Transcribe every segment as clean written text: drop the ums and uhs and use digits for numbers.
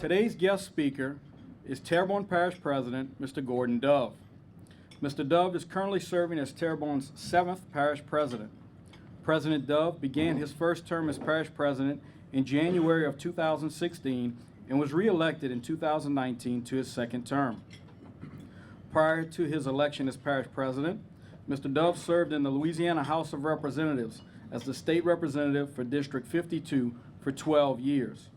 Today's guest speaker is Terrebonne Parish President, Mr. Gordon Dove. Mr. Dove is currently serving as Terrebonne's 7th Parish President. President Dove began his first term as Parish President in January of 2016 and was re-elected in 2019 to his second term. Prior to his election as Parish President, Mr. Dove served in the Louisiana House of Representatives as the state representative for District 52 for 12 years.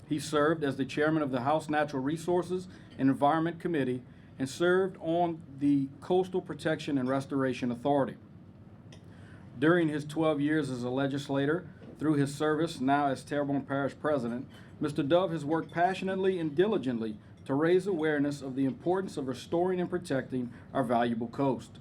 He served as the chairman of the House Natural Resources and Environment Committee and served on the Coastal Protection and Restoration Authority. During his 12 years as a legislator, through his service now as Terrebonne Parish President, Mr. Dove has worked passionately and diligently to raise awareness of the importance of restoring and protecting our valuable coast.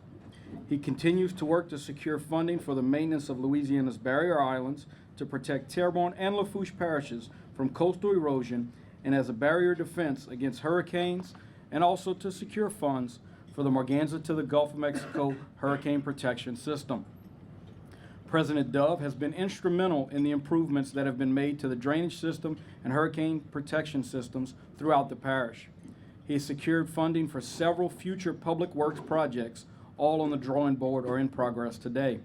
He continues to work to secure funding for the maintenance of Louisiana's barrier islands to protect Terrebonne and Lafourche parishes from coastal erosion and as a barrier defense against hurricanes, and also to secure funds for the Morganza to the Gulf of Mexico Hurricane Protection System. President Dove has been instrumental in the improvements that have been made to the drainage system and hurricane protection systems throughout the parish. He has secured funding for several future public works projects, all on the drawing board or in progress today.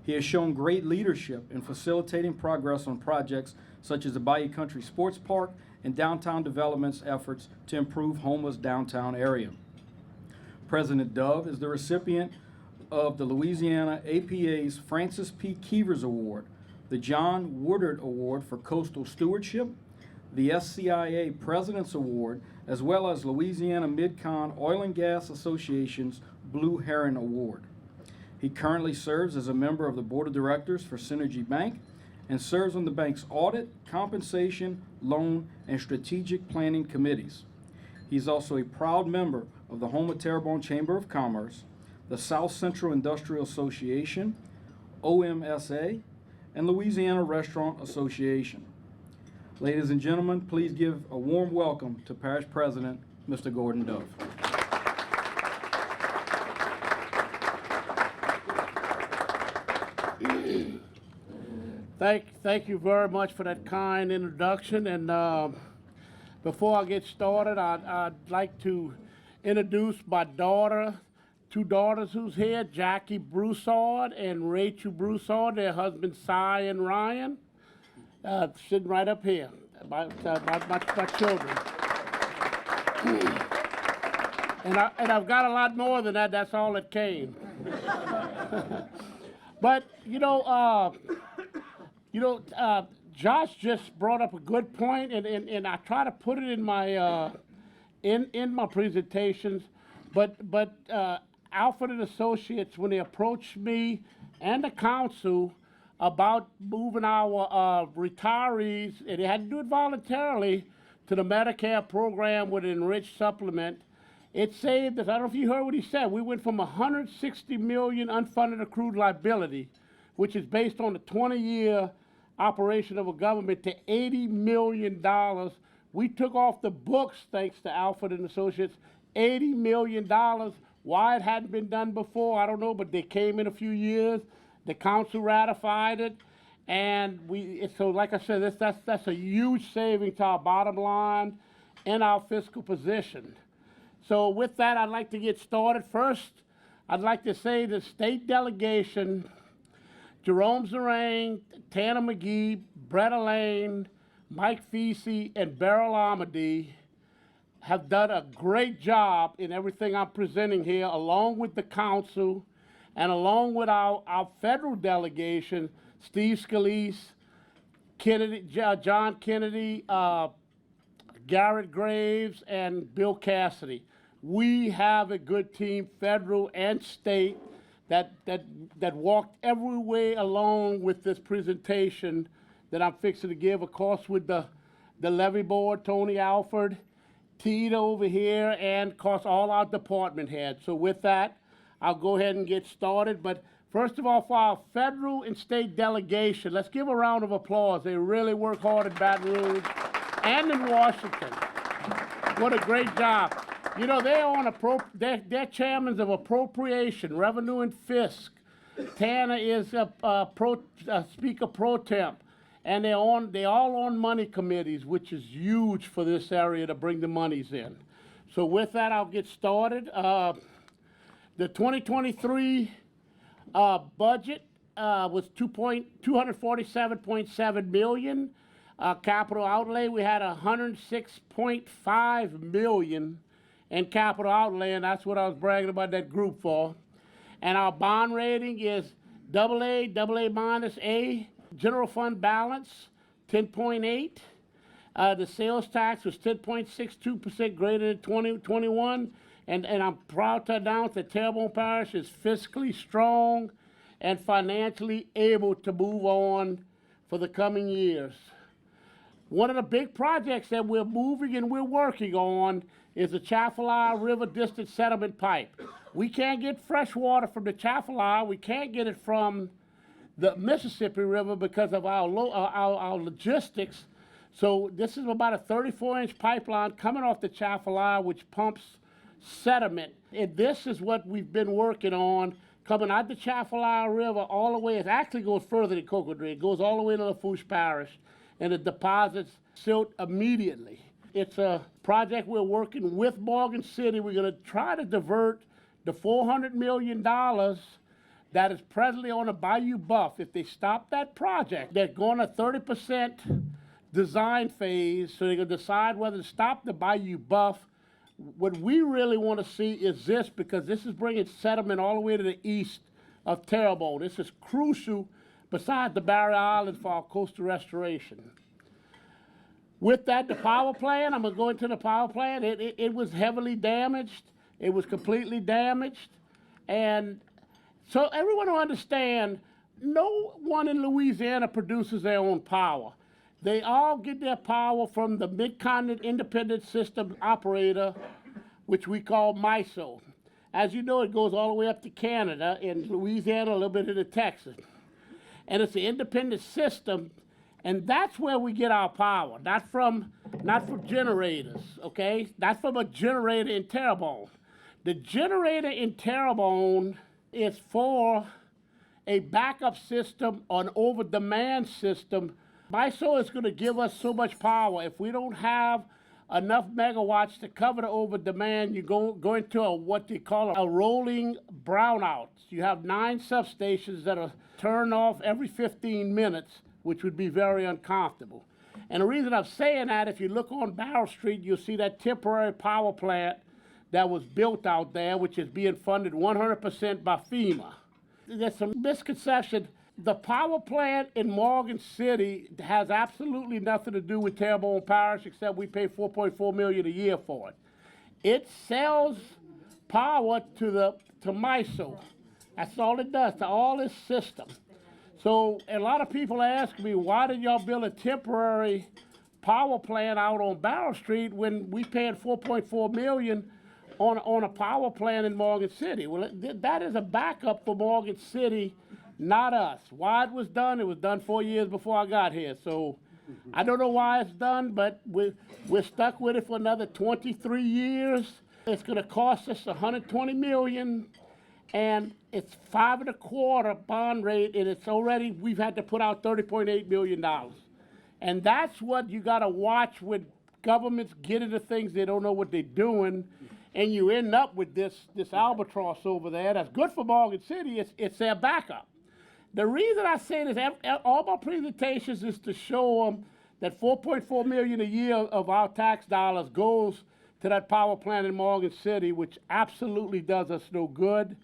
He has shown great leadership in facilitating progress on projects such as the Bayou Country Sports Park and downtown development's efforts to improve Houma's downtown area. President Dove is the recipient of the Louisiana APA's Francis P. Keevers Award, the John Woodard Award for Coastal Stewardship, the SCIA President's Award, as well as Louisiana Mid-Con Oil and Gas Association's Blue Heron Award. He currently serves as a member of the Board of Directors for Synergy Bank and serves on the bank's Audit, Compensation, Loan, and Strategic Planning Committees. He's also a proud member of the Houma Terrebonne Chamber of Commerce, the South Central Industrial Association, OMSA, and Louisiana Restaurant Association. Ladies and gentlemen, please give a warm welcome to Parish President, Mr. Gordon Dove. Thank you very much for that kind introduction. And before I get started, I'd like to introduce my daughter, two daughters who's here, Jackie Broussard and Rachel Broussard, their husbands, Cy and Ryan, sitting right up here, my children. And I've got a lot more than that. That's all that came. But Josh just brought up a good point, and I try to put it in my in my presentations. But Alfred and Associates, when they approached me and the council about moving our retirees, and they had to do it voluntarily, to the Medicare program with an enriched supplement, it saved us. I don't know if you heard what he said. We went from $160 million unfunded accrued liability, which is based on the 20-year operation of a government, to $80 million. We took off the books, thanks to Alfred and Associates, $80 million. Why it hadn't been done before, I don't know, but they came in a few years. The council ratified it, and so like I said, that's a huge saving to our bottom line and our fiscal position. So with that, I'd like to get started. First, I'd like to say the state delegation, Jerome Zerang, Tanner McGee, Bretta Lane, Mike Feasey, and Beryl Amady have done a great job in everything I'm presenting here, along with the council and along with our federal delegation, Steve Scalise, Kennedy, John Kennedy, Garrett Graves, and Bill Cassidy. We have a good team, federal and state, that walked every way along with this presentation that I'm fixing to give, of course, with the levy board, Tony Alford, Tita over here, and of course all our department heads. So with that, I'll go ahead and get started. But first of all, for our federal and state delegation, let's give a round of applause. They really work hard in Baton Rouge and in Washington. What a great job. You know, they're chairmen of appropriation, revenue and fisc. Tanner is Speaker Pro Temp. and they're all on money committees, which is huge for this area to bring the monies in. So with that, I'll get started. The 2023 budget was 247.7 million. Capital outlay, we had 106.5 million in capital outlay, and that's what I was bragging about that group for. And our bond rating is AA, AA minus A. General fund balance, 10.8. The sales tax was 10.62% greater than 2021. And I'm proud to announce that Terrebonne Parish is fiscally strong and financially able to move on for the coming years. One of the big projects that we're moving and we're working on is the Chaffalaya River Distant Sediment Pipe. We can't get fresh water from the Chaffalaya. We can't get it from the Mississippi River because of our logistics. So this is about a 34-inch pipeline coming off the Chaffalaya, which pumps sediment. And this is what we've been working on, coming out the Chaffalaya River all the way. It actually goes further than Cocodrie. It goes all the way to Lafourche Parish, and it deposits silt immediately. It's a project we're working with Morgan City. We're going to try to divert the $400 million that is presently on a Bayou Buff. If they stop that project, they're going to 30% design phase, so they're going to decide whether to stop the Bayou Buff. What we really want to see is this, because this is bringing sediment all the way to the east of Terrebonne. This is crucial, besides the Barrier Islands, for our coastal restoration. With that, the power plant, I'm going to go into the power plant. It was heavily damaged. It was completely damaged. And so everyone will understand, no one in Louisiana produces their own power. They all get their power from the Mid-Continent Independent System Operator, which we call MISO. As you know, it goes all the way up to Canada, in Louisiana, a little bit into Texas. And it's an independent system, and that's where we get our power, not from generators, okay? Not from a generator in Terrebonne. The generator in Terrebonne is for a backup system, an over-demand system. MISO is going to give us so much power. If we don't have enough megawatts to cover the over-demand, you go into what they call a rolling brownout. You have 9 substations that are turned off every 15 minutes, which would be very uncomfortable. And the reason I'm saying that, if you look on Barrow Street, you'll see that temporary power plant that was built out there, which is being funded 100% by FEMA. There's some misconception. The power plant in Morgan City has absolutely nothing to do with Terrebonne Parish, except we pay $4.4 million a year for it. It sells power to MISO. That's all it does, to all this system. So a lot of people ask me, why did y'all build a temporary power plant out on Barrow Street when we paid $4.4 million on a power plant in Morgan City? Well, that is a backup for Morgan City, not us. Why it was done 4 years before I got here. So I don't know why it's done, but we're stuck with it for another 23 years. It's going to cost us $120 million, and it's 5.25% bond rate, and we've had to put out $30.8 million. And that's what you got to watch when governments get into things they don't know what they're doing, and you end up with this albatross over there that's good for Morgan City. It's their backup. The reason I say this, all my presentations, is to show them that $4.4 million a year of our tax dollars goes to that power plant in Morgan City, which absolutely does us no good.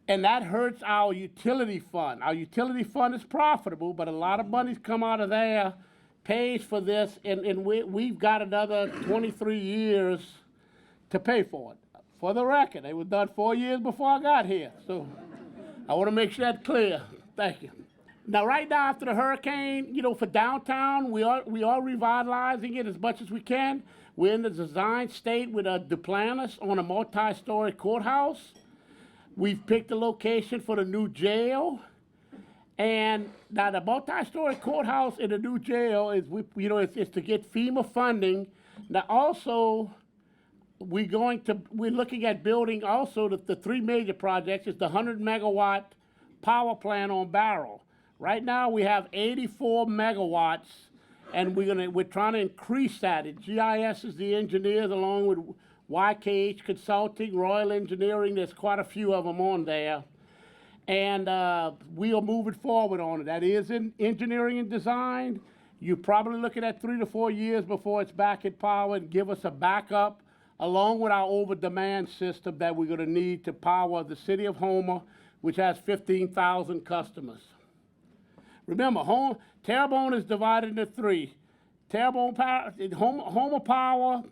And that hurts our utility fund. Our utility fund is profitable, but a lot of money's come out of there, pays for this, and we've got another 23 years to pay for it. For the record, they were done 4 years before I got here. So I want to make sure that's clear. Thank you. Now, right now, after the hurricane, for downtown, we are revitalizing it as much as we can. We're in the design state with a Duplantis on a multi-story courthouse. We've picked a location for the new jail. And now the multi-story courthouse and the new jail is, it's to get FEMA funding. Now, also, we're looking at building also the 3 major projects. It's the 100 megawatt power plant on Barrow. Right now we have 84 megawatts, and we're trying to increase that. GIS is the engineers along with YKH Consulting, Royal Engineering. There's quite a few of them on there. And we are moving forward on it. That is in engineering and design. You're probably looking at 3 to 4 years before it's back in power and give us a backup along with our over-demand system that we're gonna need to power the city of Houma, which has 15,000 customers. Remember, Terrebonne is divided into 3. Terrebonne Power, Houma Power,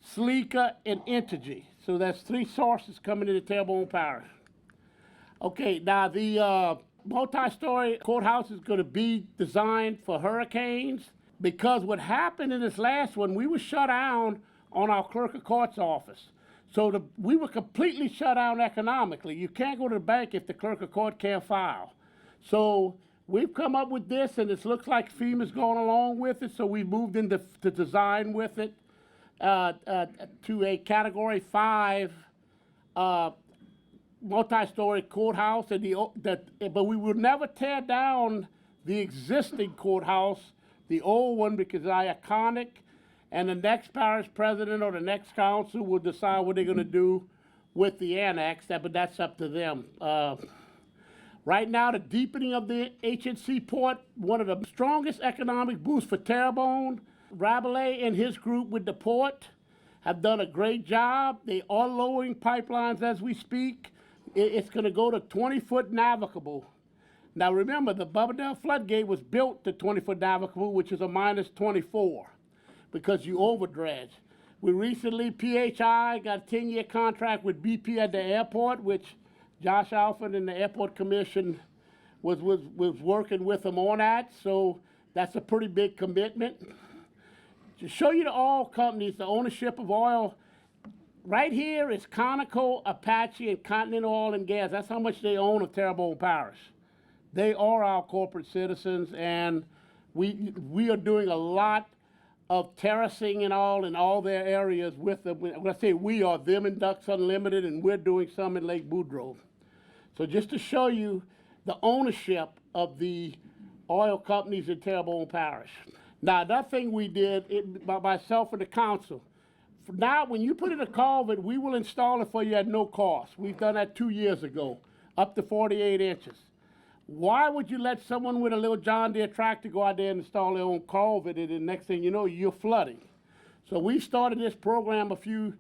Sleeker, and Entergy. So that's 3 sources coming into Terrebonne Parish. Okay, now the multi-story courthouse is going to be designed for hurricanes, because what happened in this last one, we were shut down on our clerk of court's office. So we were completely shut down economically. You can't go to the bank if the clerk of court can't file. So we've come up with this, and it looks like FEMA's going along with it, so we moved into design with it to a Category 5 multi-story courthouse, but we will never tear down the existing courthouse, the old one, because it's iconic, and the next parish president or the next council will decide what they're going to do with the annex, but that's up to them. Right now, the deepening of the HNC port, one of the strongest economic boosts for Terrebonne. Rabelais and his group with the port have done a great job. They are lowering pipelines as we speak. It's going to go to 20-foot navigable. Now remember, the Bubbledale floodgate was built to 20-foot navigable, which is a minus 24, because you overdredge. We recently, PHI got a 10-year contract with BP at the airport, which Josh Alford and the Airport Commission was working with them on that, so that's a pretty big commitment. To show you the oil companies, the ownership of oil, right here is Conoco, Apache, and Continental Oil and Gas. That's how much they own of Terrebonne Parish. They are our corporate citizens, and we are doing a lot of terracing and all in all their areas with them. When I say we are, them and Ducks Unlimited, and we're doing some in Lake Boudreaux. So just to show you the ownership of the oil companies in Terrebonne Parish. Now, that thing we did, by myself and the council, now when you put in a culvert, we will install it for you at no cost. We've done that 2 years ago, up to 48 inches. Why would you let someone with a little John Deere tractor go out there and install their own culvert, and the next thing you know, you're flooding? So we started this program a few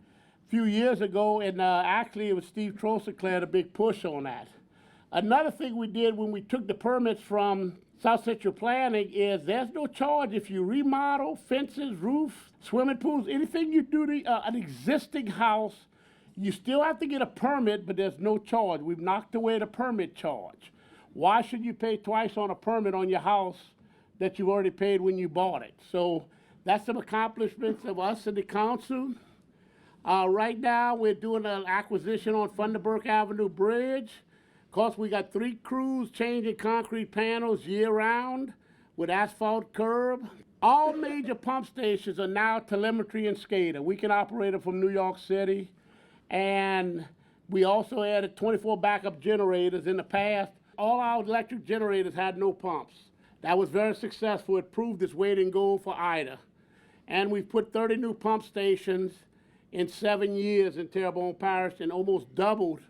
years ago, and actually it was Steve Troseclair, a big push on that. Another thing we did when we took the permits from South Central Planning is there's no charge if you remodel, fences, roofs, swimming pools, anything you do to an existing house, you still have to get a permit, but there's no charge. We've knocked away the permit charge. Why should you pay twice on a permit on your house that you already paid when you bought it? So that's some accomplishments of us and the council. Right now, we're doing an acquisition on Funderburk Avenue Bridge. Of course, we got 3 crews changing concrete panels year-round with asphalt curb. All major pump stations are now telemetry and SCADA. We can operate them from New York City. And we also added 24 backup generators. In the past, all our electric generators had no pumps. That was very successful. It proved its weight in gold for Ida. And we've put 30 new pump stations in 7 years in Terrebonne Parish, and almost doubled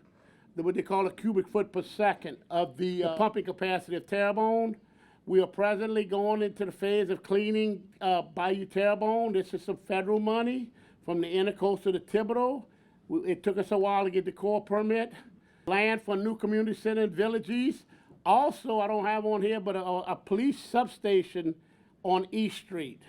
what they call a cubic foot per second of the pumping capacity of Terrebonne. We are presently going into the phase of cleaning Bayou Terrebonne. This is some federal money from the Intercoast to the Thibodeau. It took us a while to get the Corps permit. Land for a new community center in Village East. Also, I don't have on here, but a police substation on East Street.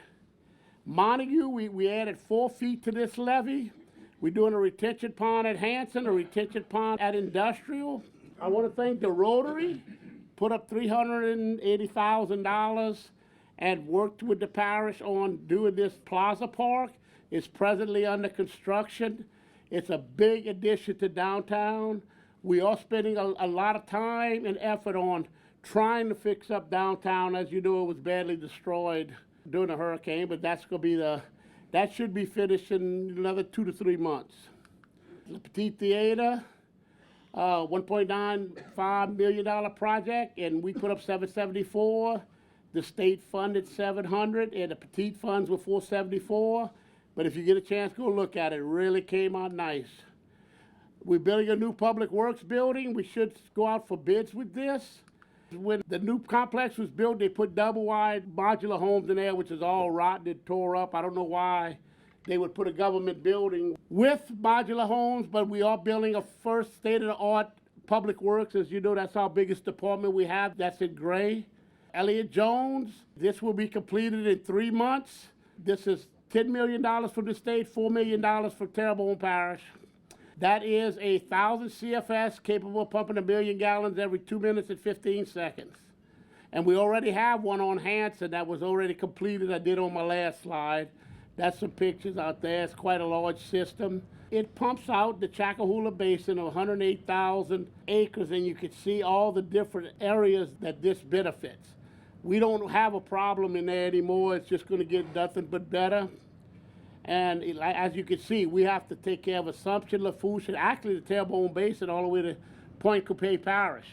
Montague, we added 4 feet to this levee. We're doing a retention pond at Hanson, a retention pond at Industrial. I want to thank the Rotary, put up $380,000 and worked with the parish on doing this Plaza Park. It's presently under construction. It's a big addition to downtown. We are spending a lot of time and effort on trying to fix up downtown. As you know, it was badly destroyed during the hurricane, but that's going to be that should be finished in another 2 to 3 months. The Petit Theater, $1.95 million project, and we put up 774. The state funded 700, and the petite funds were 474. But if you get a chance, go look at it. It really came out nice. We're building a new public works building. We should go out for bids with this. When the new complex was built, they put double wide modular homes in there, which is all rotten and tore up. I don't know why they would put a government building with modular homes, but we are building a first state-of-the-art public works. As you know, that's our biggest department we have. That's in gray. Elliott Jones, this will be completed in 3 months. This is $10 million from the state, $4 million from Terrebonne Parish. That is 1,000 CFS capable of pumping 1 million gallons every 2 minutes and 15 seconds. And we already have one on Hanson that was already completed. I did on my last slide. That's some pictures out there. It's quite a large system. It pumps out the Chacahula Basin of 108,000 acres, and you can see all the different areas that this benefits. We don't have a problem in there anymore. It's just going to get nothing but better. And as you can see, we have to take care of Assumption, Lafourche, and actually the Terrebonne Basin all the way to Point Coupé Parish.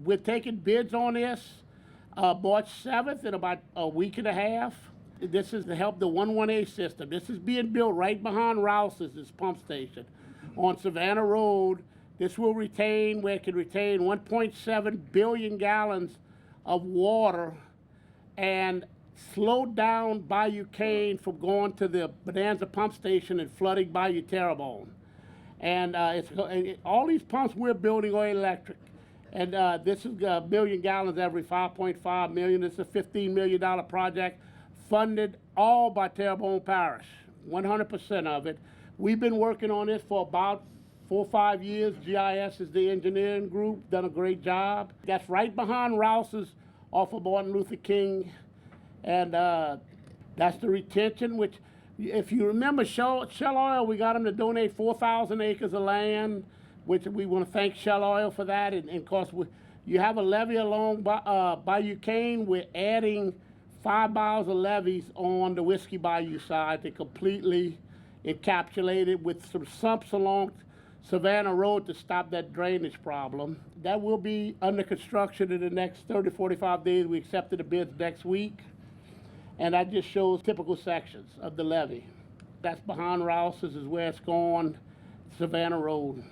We're taking bids on this March 7th in about a week and a half. This is to help the 11A system. This is being built right behind Rouse's, this pump station on Savannah Road. This will retain, where it can retain 1.7 billion gallons of water and slow down Bayou Cane from going to the Bonanza pump station and flooding Bayou Terrebonne. And all these pumps we're building are electric. And this is 1 million gallons every 5.5 million. It's a $15 million project funded all by Terrebonne Parish, 100% of it. We've been working on this for about 4 or 5 years. GIS is the engineering group, done a great job. That's right behind Rouse's off of Martin Luther King. And that's the retention, which, if you remember Shell Oil, we got them to donate 4,000 acres of land, which we want to thank Shell Oil for that. And of course, you have a levee along Bayou Cane. We're adding 5 miles of levees on the Whiskey Bayou side to completely encapsulate it with some sumps along Savannah Road to stop that drainage problem. That will be under construction in the next 30, 45 days. We accepted the bids next week. And that just shows typical sections of the levee. That's behind Rouse's is where it's going, Savannah Road.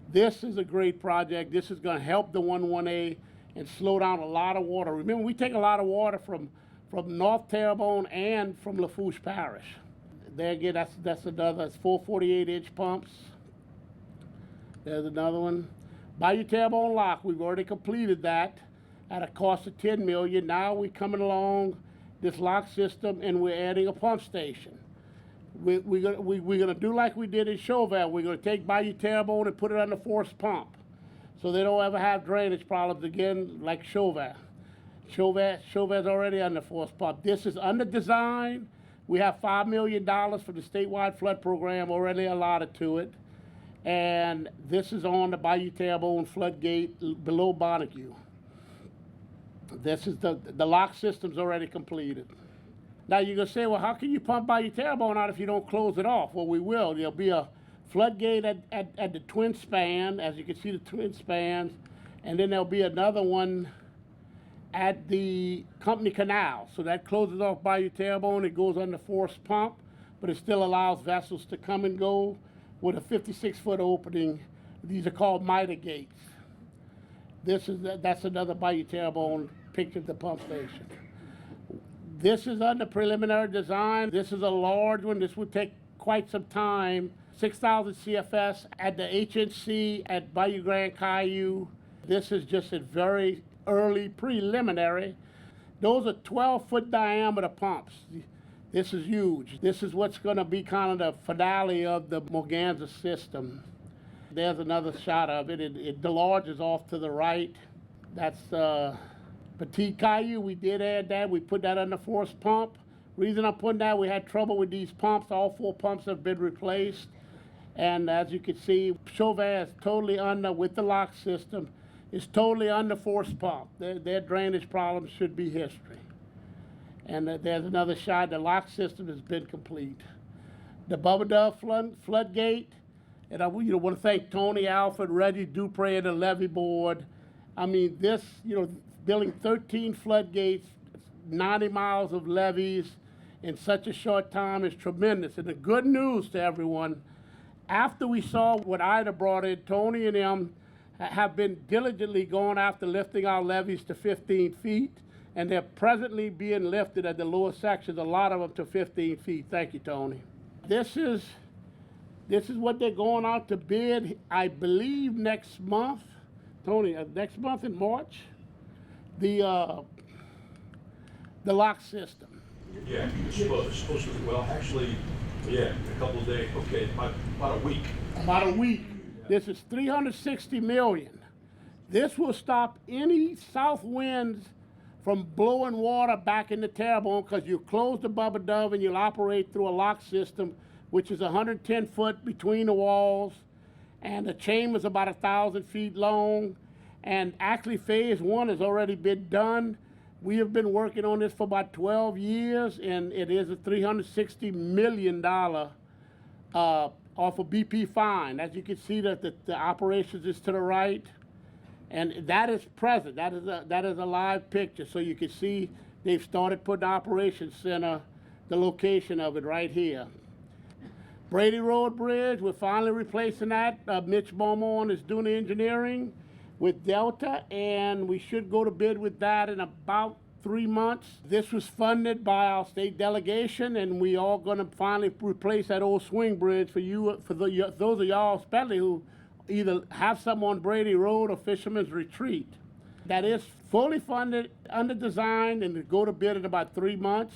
This is a great project. This is going to help the 11A and slow down a lot of water. Remember, we take a lot of water from North Terrebonne and from Lafourche Parish. There again, that's another, it's 4 48-inch pumps. There's another one. Bayou Terrebonne Lock, we've already completed that at a cost of $10 million. Now we're coming along this lock system and we're adding a pump station. We're gonna do like we did in Chauvin. We're gonna take Bayou Terrebonne and put it under forced pump, so they don't ever have drainage problems again like Chauvin. Chauvin's already under forced pump. This is under design. We have $5 million from the statewide flood program already allotted to it. And this is on the Bayou Terrebonne floodgate below Bonnecue. This is the lock system's already completed. Now you're gonna say, well, how can you pump Bayou Terrebonne out if you don't close it off? Well, we will. There'll be a floodgate at the twin span, as you can see the twin spans, and then there'll be another one at the Company Canal. So that closes off Bayou Terrebonne. It goes under forced pump, but it still allows vessels to come and go with a 56-foot opening. These are called miter gates. That's another Bayou Terrebonne picture of the pump station. This is under preliminary design. This is a large one. This would take quite some time. 6,000 CFS at the HNC at Bayou Grand Caillou. This is just a very early preliminary. Those are 12-foot diameter pumps. This is huge. This is what's going to be kind of the finale of the Morganza system. There's another shot of it. The large is off to the right. That's Petit Caillou. We did add that. We put that under forced pump. Reason I'm putting that, we had trouble with these pumps. All 4 pumps have been replaced. And as you can see, Chauvin is totally under, with the lock system, is totally under forced pump. Their drainage problems should be history. And there's another shot. The lock system has been complete. The Bubba Dove floodgate And I want to thank Tony Alford, Reggie Dupre, and the levee board. I mean, this, building 13 floodgates, 90 miles of levees in such a short time is tremendous. And the good news to everyone, after we saw what Ida brought in, Tony and them have been diligently going after lifting our levees to 15 feet, and they're presently being lifted at the lower sections, a lot of them to 15 feet. Thank you, Tony. This is what they're going out to bid, I believe, next month. Tony, next month in March, the lock system. Yeah, it's supposed to, well, actually, yeah, a couple of days, okay, about a week. About a week. This is $360 million. This will stop any south winds from blowing water back into Terrebonne, because you close the Bubba Dove and you'll operate through a lock system, which is 110 foot between the walls, and the chamber's about 1,000 feet long. And actually, phase one has already been done. We have been working on this for about 12 years, and it is a $360 million off of BP fine. As you can see, that the operations is to the right, and that is present. That is a live picture, so you can see they've started putting the operations center, the location of it right here. Brady Road Bridge, we're finally replacing that. Mitch Beaumont is doing the engineering with Delta, and we should go to bid with that in about 3 months. This was funded by our state delegation, and we are going to finally replace that old swing bridge for you, those of y'all especially who either have some on Brady Road or Fisherman's Retreat. That is fully funded, under design, and to go to bid in about 3 months.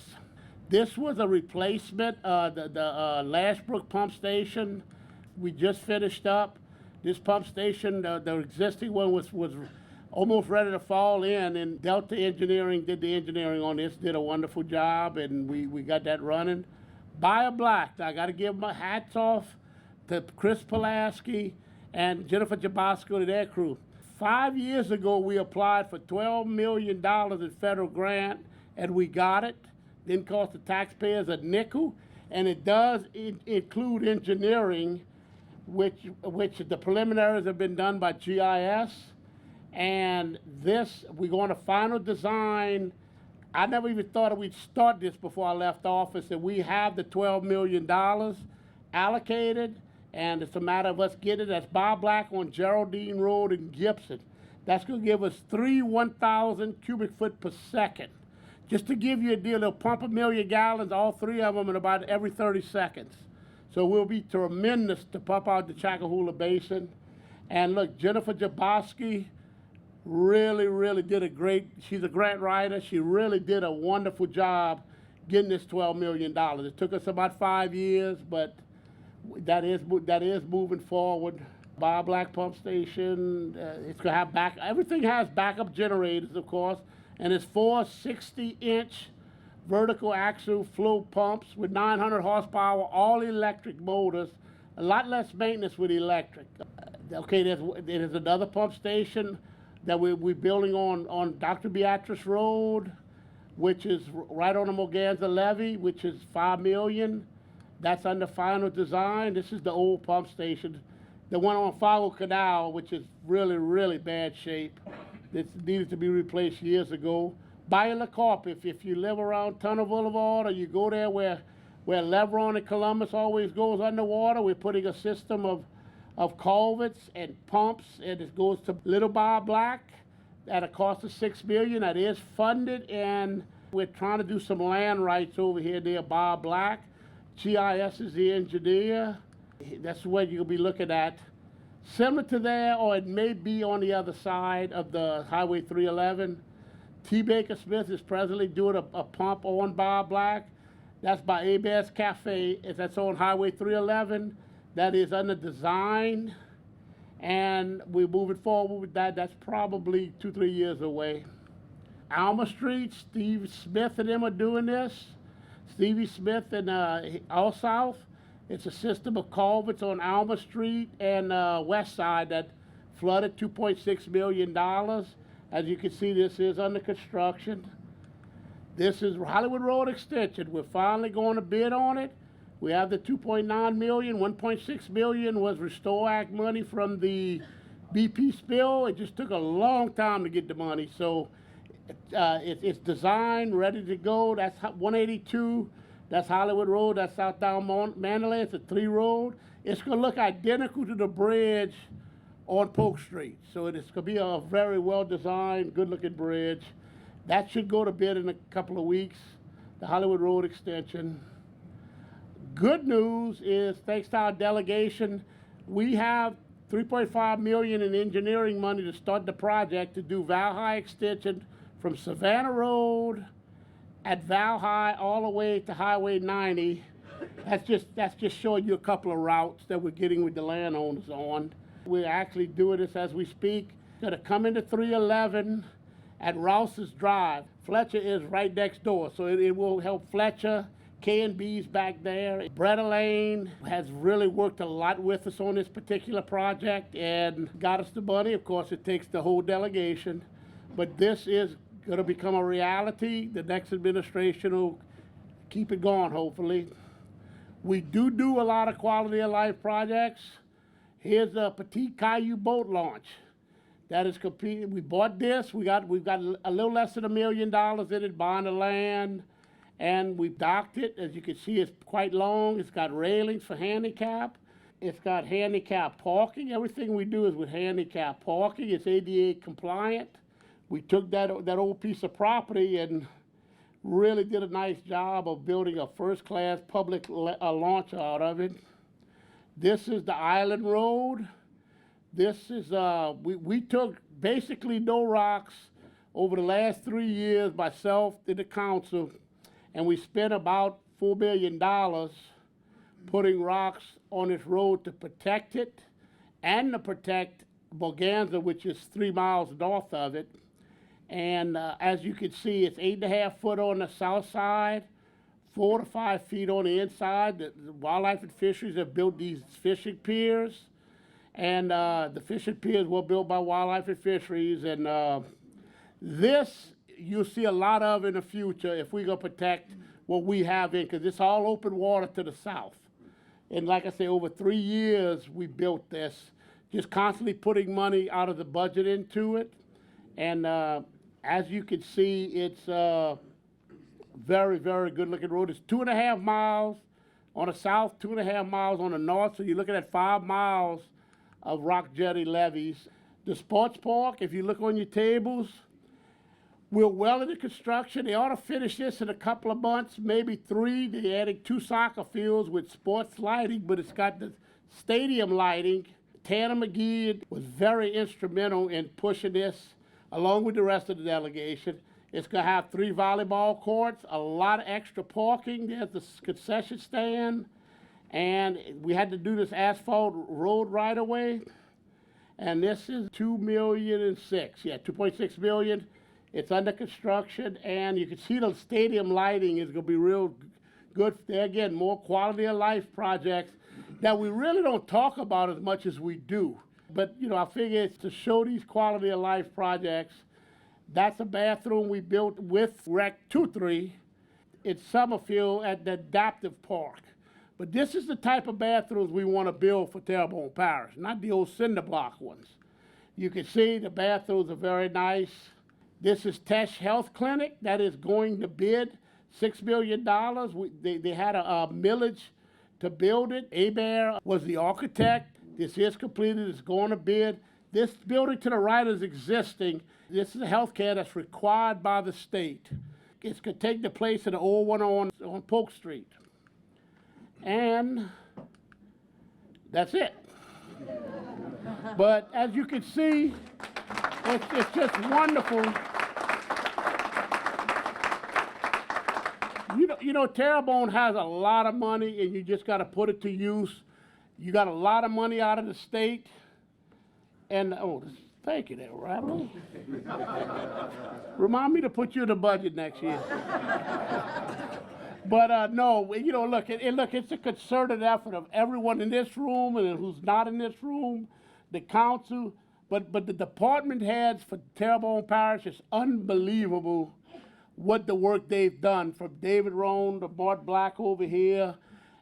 This was a replacement, the Lashbrook pump station. We just finished up. This pump station, the existing one was almost ready to fall in, and Delta Engineering did the engineering on this, did a wonderful job, and we got that running. Buyer Black, I gotta give my hats off to Chris Pulaski and Jennifer Jabosco to their crew. 5 years ago, we applied for $12 million in federal grant, and we got it. Didn't cost the taxpayers a nickel, and it does include engineering, which the preliminaries have been done by GIS, and this, we're going to final design. I never even thought we'd start this before I left office, and we have the $12 million allocated, and it's a matter of us getting it. That's Bob Black on Geraldine Road in Gibson. That's going to give us 1,000 cubic foot per second. Just to give you a deal, they'll pump 1 million gallons, all 3 of them, in about every 30 seconds. So we'll be tremendous to pump out the Chacahula Basin. And look, Jennifer Jabosky really did a great, she's a grant writer. She really did a wonderful job getting this $12 million. It took us about 5 years, but that is moving forward. Bob Black Pump Station, it's gonna have everything has backup generators, of course, and it's 4 60-inch vertical axial flow pumps with 900 horsepower, all electric motors, a lot less maintenance with electric. Okay, there's another pump station that we're building on Dr. Beatrice Road, which is right on the Moganza levee, which is $5 million. That's under final design. This is the old pump station. The one on Fargo Canal, which is really bad shape. It needed to be replaced years ago. Bayou La Carpe, if you live around Tunnel Boulevard, or you go there where Levron and Columbus always goes underwater, we're putting a system of culverts and pumps, and it goes to Little Bob Black at a cost of $6 million. That is funded, and we're trying to do some land rights over here near Bob Black. GIS is the engineer. That's what you'll be looking at. Similar to there, or it may be on the other side of the Highway 311. T. Baker Smith is presently doing a pump on Bob Black. That's by Abez Cafe. That's on Highway 311. That is under design, and we're moving forward with that. That's probably 2-3 years away. Alma Street, Steve Smith and them are doing this. Stevie Smith and All South. It's a system of culverts on Alma Street and West Side that flooded $2.6 million. As you can see, this is under construction. This is Hollywood Road Extension. We're finally going to bid on it. We have the 2.9 million, 1.6 million was Restore Act money from the BP spill. It just took a long time to get the money. So it's designed, ready to go. That's 182. That's Hollywood Road. That's southbound Mandalay. It's a 3 road. It's going to look identical to the bridge on Polk Street. So it's going to be a very well designed, good looking bridge. That should go to bid in a couple of weeks. The Hollywood Road extension. Good news is, thanks to our delegation, we have $3.5 million in engineering money to start the project to do Val High extension from Savannah Road at Val High all the way to Highway 90. That's just showing you a couple of routes that we're getting with the landowners on. We're actually doing this as we speak. Gonna come into 311 at Rouse's Drive. Fletcher is right next door, so it will help Fletcher. K&B's back there. Bretta Lane has really worked a lot with us on this particular project and got us the money. Of course, it takes the whole delegation, but this is going to become a reality. The next administration will keep it going, hopefully. We do a lot of quality of life projects. Here's a Petit Caillou boat launch. That is complete. We bought this. We've got a little less than $1 million in it, buying the land. And we've docked it. As you can see, it's quite long. It's got railings for handicap. It's got handicap parking. Everything we do is with handicap parking. It's ADA compliant. We took that old piece of property and really did a nice job of building a first-class public launch out of it. This is the Island Road. This is, we took basically no rocks over the last 3 years, myself and the council. And we spent about $4 million putting rocks on this road to protect it and to protect Boganza, which is 3 miles north of it. And as you can see, it's 8.5 foot on the south side, 4 to 5 feet on the inside. The Wildlife and Fisheries have built these fishing piers. And the fishing piers were built by Wildlife and Fisheries. And this you'll see a lot of in the future if we're going to protect what we have in, because it's all open water to the south. And like I say, over 3 years we built this, just constantly putting money out of the budget into it. And as you can see, it's a very, very good looking road. It's 2.5 miles on the south, 2.5 miles on the north, so you're looking at 5 miles of rock jetty levees. The sports park, if you look on your tables, we're well into construction. They ought to finish this in a couple of months, maybe 3. They're adding 2 soccer fields with sports lighting, but it's got the stadium lighting. Tanner McGee was very instrumental in pushing this, along with the rest of the delegation. It's going to have 3 volleyball courts, a lot of extra parking. There's the concession stand, and we had to do this asphalt road right away. And this is $2.6 million. Yeah, $2.6 million. It's under construction, and you can see the stadium lighting is going to be real good. There again, more quality of life projects that we really don't talk about as much as we do. But, you know, I figure it's to show these quality of life projects. That's a bathroom we built with Rec 23 in Summerfield at the Adaptive Park. But this is the type of bathrooms we want to build for Terrebonne Parish, not the old cinder block ones. You can see the bathrooms are very nice. This is Tesh Health Clinic that is going to bid $6 million. They had a millage to build it. Abear was the architect. This is completed. It's going to bid. This building to the right is existing. This is a healthcare that's required by the state. It's going to take the place of the old one on Polk Street. And that's it. But as you can see, it's just wonderful. You know, Terrebonne has a lot of money, and you just got to put it to use. You got a lot of money out of the state. And, thank you there, Rattler. Remind me to put you in the budget next year. But no, you know, look, it's a concerted effort of everyone in this room and who's not in this room, the council, but the department heads for Terrebonne Parish. Is unbelievable what the work they've done, from David Rohn to Bart Black over here,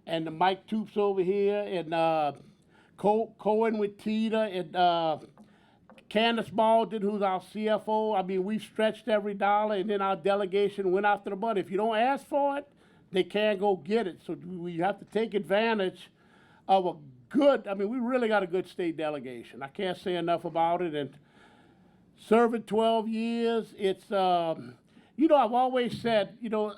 and the Mike Toops over here, and Cohen with Tita, and Candace Baldwin, who's our CFO. I mean, we've stretched every dollar, and then our delegation went after the money. If you don't ask for it, they can't go get it. So we have to take advantage of a good, I mean, we really got a good state delegation. I can't say enough about it. And serving 12 years, it's, you know, I've always said, you know,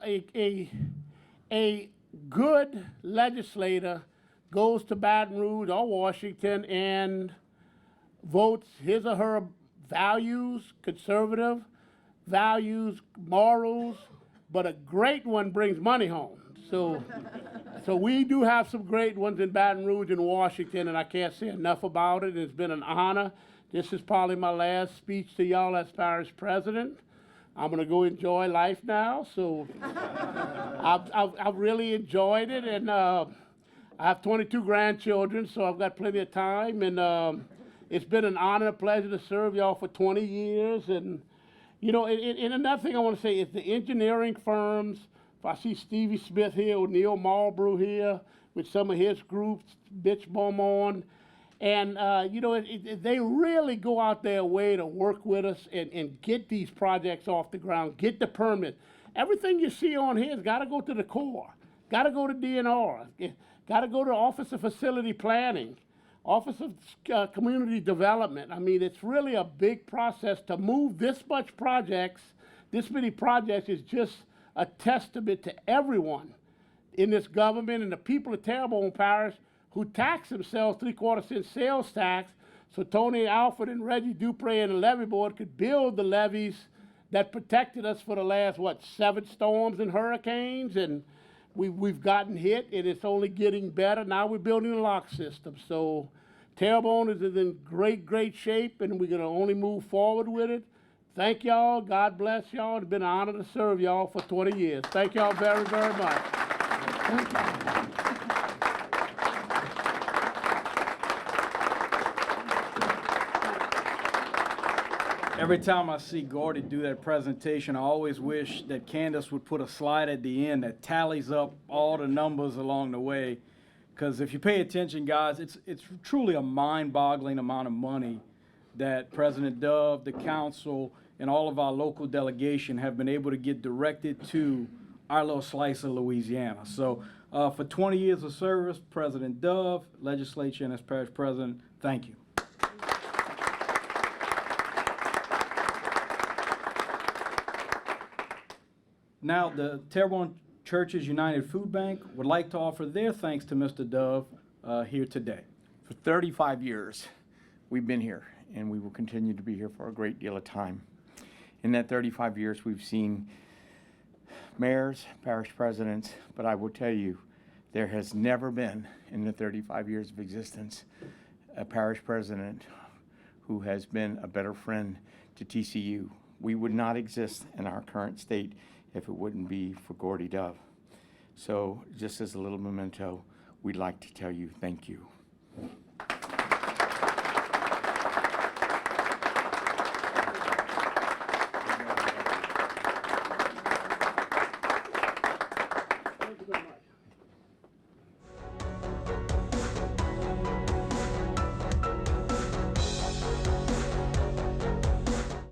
a good legislator goes to Baton Rouge or Washington and votes his or her values, conservative values, morals, but a great one brings money home. So we do have some great ones in Baton Rouge and Washington, and I can't say enough about it. It's been an honor. This is probably my last speech to y'all as parish president. I'm gonna go enjoy life now, so I've really enjoyed it, and I have 22 grandchildren, so I've got plenty of time, and it's been an honor and a pleasure to serve y'all for 20 years, and you know, and another thing I want to say is the engineering firms. If I see Stevie Smith here, O'Neill Marlborough here with some of his groups, Bitch Beaumont, and you know, they really go out their way to work with us and get these projects off the ground, get the permit. Everything you see on here has got to go to the Corps, got to go to DNR, got to go to Office of Facility Planning, Office of Community Development. I mean, it's really a big process to move this much projects, this many projects is just a testament to everyone in this government and the people of Terrebonne Parish who tax themselves 3/4 cent sales tax, so Tony Alford and Reggie Dupre and the levee board could build the levees that protected us for the last, 7 storms and hurricanes, and we've gotten hit, and it's only getting better. Now we're building a lock system. So Terrebonne is in great shape, and we're gonna only move forward with it. Thank y'all, God bless y'all. It's been an honor to serve y'all for 20 years. Thank y'all very, very much. Every time I see Gordy do that presentation, I always wish that Candace would put a slide at the end that tallies up all the numbers along the way. Because if you pay attention, guys, it's truly a mind-boggling amount of money that President Dove, the council, and all of our local delegation have been able to get directed to our little slice of Louisiana. So for 20 years of service, President Dove, legislature, and as parish president, thank you. Now, the Terrebonne Churches United Food Bank would like to offer their thanks to Mr. Dove here today. For 35 years, we've been here, and we will continue to be here for a great deal of time. In that 35 years, we've seen mayors, parish presidents, but I will tell you, there has never been, in the 35 years of existence, a parish president who has been a better friend to TCU. We would not exist in our current state if it wouldn't be for Gordy Dove. So just as a little memento, we'd like to tell you thank you.